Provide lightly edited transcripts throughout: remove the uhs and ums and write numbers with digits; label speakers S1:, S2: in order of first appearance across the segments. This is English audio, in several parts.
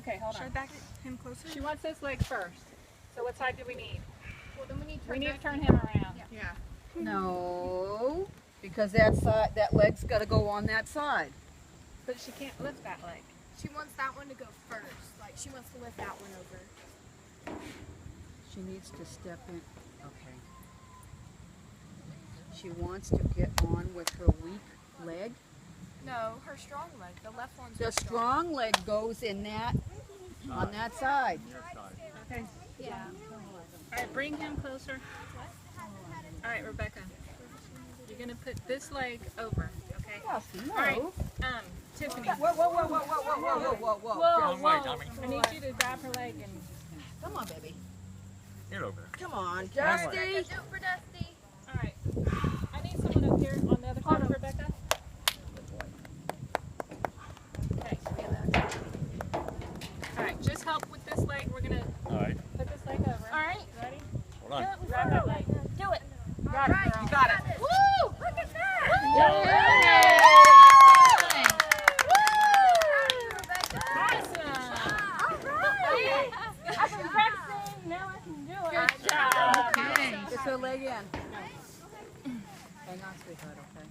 S1: Okay, hold
S2: Should I
S1: on.
S2: back him closer?
S1: She wants this leg first. So what side do we need?
S2: Well, then we
S1: We need to turn him around.
S2: Yeah.
S3: No, because that leg's got to go on that side.
S1: But she can't lift that leg.
S2: She wants that one to go first. Like, she wants to lift that one over.
S3: She needs to step in. Okay. She wants to get on with her weak leg.
S2: No, her strong leg. The left one's
S3: The strong leg goes in that, on that side.
S1: Okay.
S2: Yeah.
S1: All right, bring him closer. All right, Rebekah. You're going to put this leg over, okay?
S3: No.
S1: All right, Tiffany.
S3: Whoa, whoa, whoa, whoa, whoa, whoa, whoa, whoa, whoa.
S1: Whoa, whoa. I need you to grab her leg and...
S3: Come on, baby.
S4: Get over there.
S3: Come on,
S2: Dusty.
S3: Dusty.
S2: Do it for Dusty.
S1: All right. I need someone up here on the other side of Rebekah. Okay. All right, just help with this leg. We're going to
S4: Alright.
S1: put this leg over.
S2: All right.
S1: Ready?
S4: Hold on.
S1: Grab that leg.
S2: Do it.
S1: Got it, girl.
S3: You got it.
S2: Woo! Look at that.
S1: Yay!
S2: All right. I've been practicing. Now I can do it.
S1: Good job.
S3: Get her leg in. Hang on, sweetheart, okay?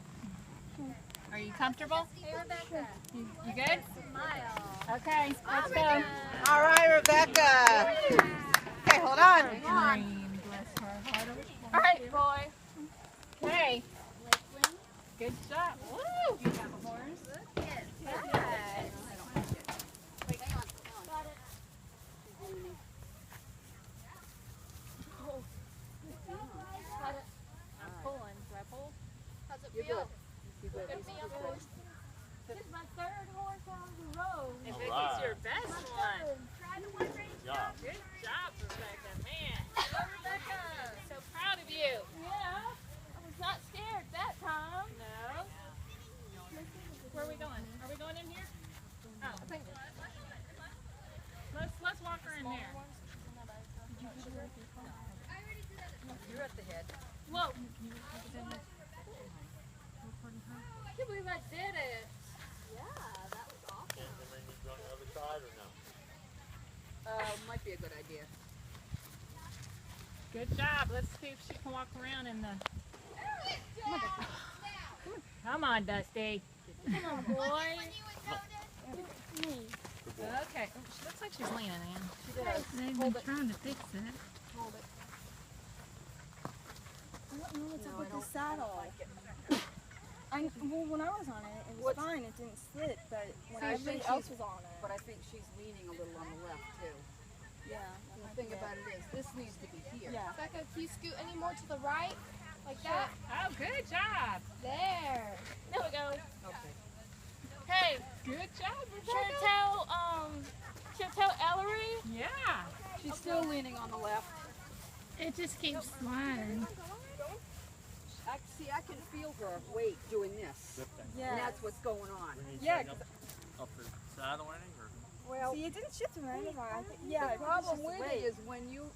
S1: Are you comfortable?
S2: Hey, Rebekah.
S1: You good?
S2: Smile.
S1: Okay, let's go.
S3: All right, Rebekah. Okay, hold on.
S1: Green, bless her heart.
S2: All right, boy.
S1: Okay. Good job. Woo! Do you have a horse?
S2: Yes.
S1: I'm pulling. Do I pull?
S2: How's it
S3: You're
S2: feel?
S3: good. You're good.
S2: This is my third horse on the road.
S1: And Vicky's your best one.
S2: Try to one race.
S4: Good job.
S1: Good job, Rebekah. Man,
S2: Go, Rebekah.
S1: so proud of you.
S2: Yeah. I was not scared that time.
S1: No. Where are we going? Are we going in here? Oh,
S2: I think
S1: let's walk her in there.
S3: You're at the head.
S1: Whoa.
S2: I can't believe I did it. Yeah, that was awesome.
S4: And then you go on the other side or no?
S3: Might be a good idea.
S1: Good job. Let's see if she can walk around in the. Come on, Dusty.
S2: Come on, boy.
S1: Okay. Oh, she looks like she's leaning in.
S5: They've been trying to fix it.
S2: Hold it. I don't know what's up with this saddle. Well, when I was on it, it was fine. It didn't slip, but when
S3: I
S2: everybody
S3: think
S2: else
S3: she's-
S2: was on it,
S3: But I think she's leaning a little on the left, too.
S2: yeah.
S3: And the thing about it is, this needs to be here.
S2: Yeah.
S6: Becca, can you scoot any more to the right? Like that?
S1: Oh, good job.
S6: There.
S2: There we go.
S3: Okay.
S2: Hey,
S1: Good job,
S2: should
S1: Rebekah.
S2: I tell Ellery?
S1: Yeah.
S3: She's still leaning on the left.
S5: It just keeps sliding.
S3: I can feel her weight doing this.
S2: Yeah.
S3: And that's what's going on.
S4: We need
S2: Yeah,
S4: to up the saddle any or?
S3: Well,
S2: See, it didn't shift around. I think,
S3: the
S2: yeah,
S3: problem with
S2: weight.
S3: it is when you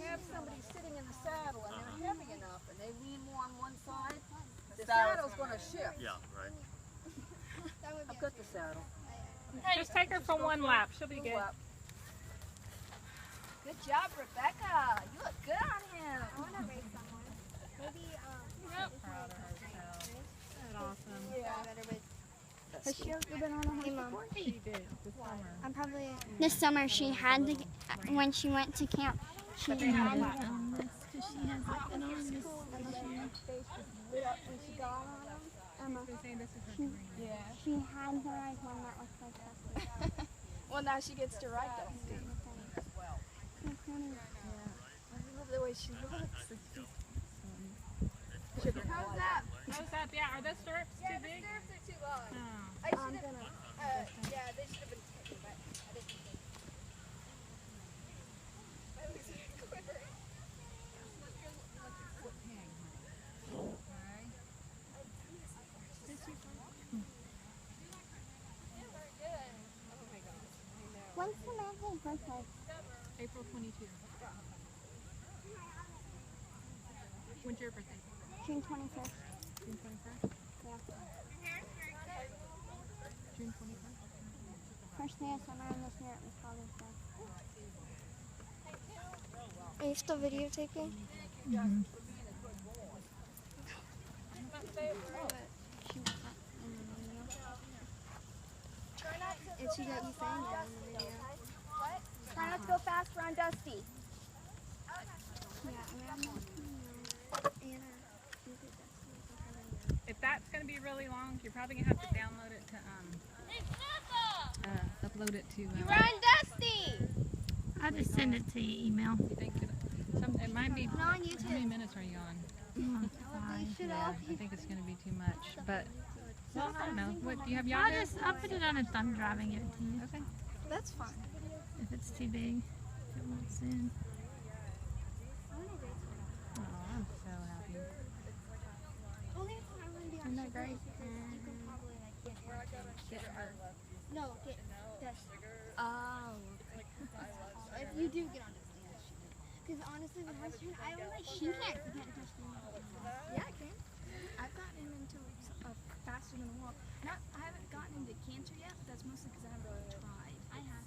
S3: have somebody sitting in the saddle and they're heavy enough and they lean more on one side, the saddle's going to shift.
S4: Yeah, right.
S3: I've got the saddle.
S1: Just take her for one lap. She'll be good.
S3: Lap.
S2: Good job, Rebekah. You look good on him.
S6: I want to race someone. Maybe,
S1: Proud of herself. That's awesome.
S6: Has she ever been on a horse before?
S1: She did this summer.
S6: I'm probably... This summer she had to, when she went to camp, she
S5: She
S6: had
S5: had
S6: to,
S5: it on this because she hasn't been on this this year.
S6: Emma, she had to ride one that looks like Dusty.
S2: Well, now she gets to ride Dusty. I love the way she looks. How's that?
S1: How's that? Yeah, are those stirrups too big?
S2: stirrups are too long.
S1: Oh.
S2: I should have, yeah, they should have been taken, but I didn't think. My legs are quivering.
S6: When's Samantha's birthday?
S1: April 22. When's your birthday?
S6: June 25th.
S1: June 21st?
S6: Yeah.
S1: June 21st?
S6: First day of summer, I'm this year at Miss Collins' place. Are you still videotaping?
S5: Mm-hmm.
S6: And she got you saying that in the video.
S2: Try not to go fast around Dusty.
S6: Yeah, I mean, I'm not Anna.
S1: If that's going to be really long, you're probably going to have to download it to, upload it to,
S6: Run, Dusty!
S5: I'll just send it to you email.
S1: you think it might be,
S6: on
S1: how many
S6: YouTube.
S1: minutes are you on?
S5: Fine.
S1: Yeah, I think it's going to be too much, but, well, I don't know. What, do you have
S5: I'll
S1: Yahoo?
S5: I'll put it on a thumb drive and give it to you.
S1: Okay.
S2: That's fine.
S5: If it's too big, it won't send.
S1: Oh, I'm so happy.
S6: Isn't that great? No, get Dusty.
S2: Oh.
S6: If you do get on Dusty. Because honestly, with her student, I was like, she can't get Dusty.
S2: Yeah, I can. I've gotten him into faster than a walk. I haven't gotten into canter yet, but that's mostly because I haven't really tried.
S6: I have.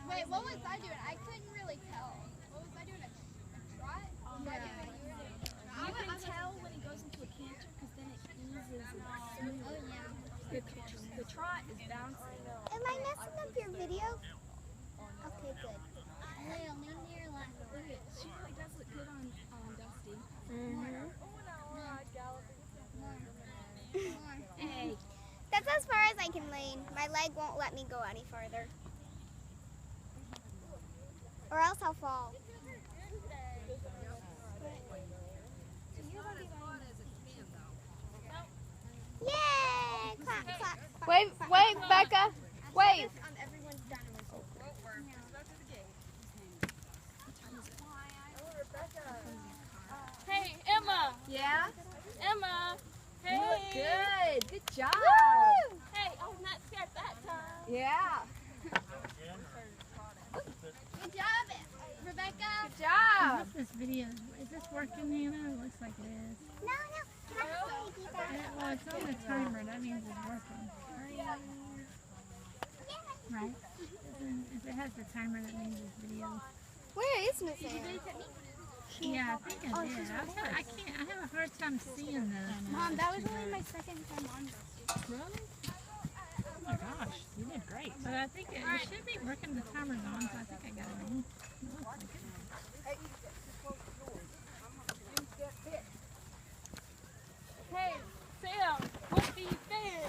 S6: Wait, what was I doing? I couldn't really tell. What was I doing? A trot?
S2: You can tell when he goes into a canter because then it eases and smooths.
S6: Oh, yeah.
S2: The trot is bouncing.
S6: Am I messing up your video? Okay, good. Lean near left.
S2: She really does look good on Dusty. Hey.
S6: That's as far as I can lean. My leg won't let me go any farther. Or else I'll fall. Yay! Clap, clap, clap.
S2: Wave, Becca. Wave.
S6: Everyone's done with it.
S5: Hey, Emma!
S2: Yeah?
S5: Emma!
S2: You look good. Good job.
S5: Hey, I was not scared that time.
S2: Yeah.
S6: Good job, Rebecca.
S2: Good job.
S5: This video, is this working, Hannah? It looks like it is.
S6: No. Can I keep that?
S5: Well, it's on the timer. That means it's working. Right? If it has the timer, that means it's video.
S6: Where is Miss Anne?
S5: Yeah, I think I did. I have a hard time seeing this.
S6: Mom, that was only my second time on this.
S5: Really? Oh my gosh, you did great. But I think it should be working. The timer's on, so I think I got it on. It looks like it.
S2: Hey, Sam, what do you think?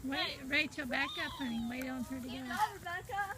S5: Wait, Rachel, back up, honey. Wait on her to go.
S2: Rebecca.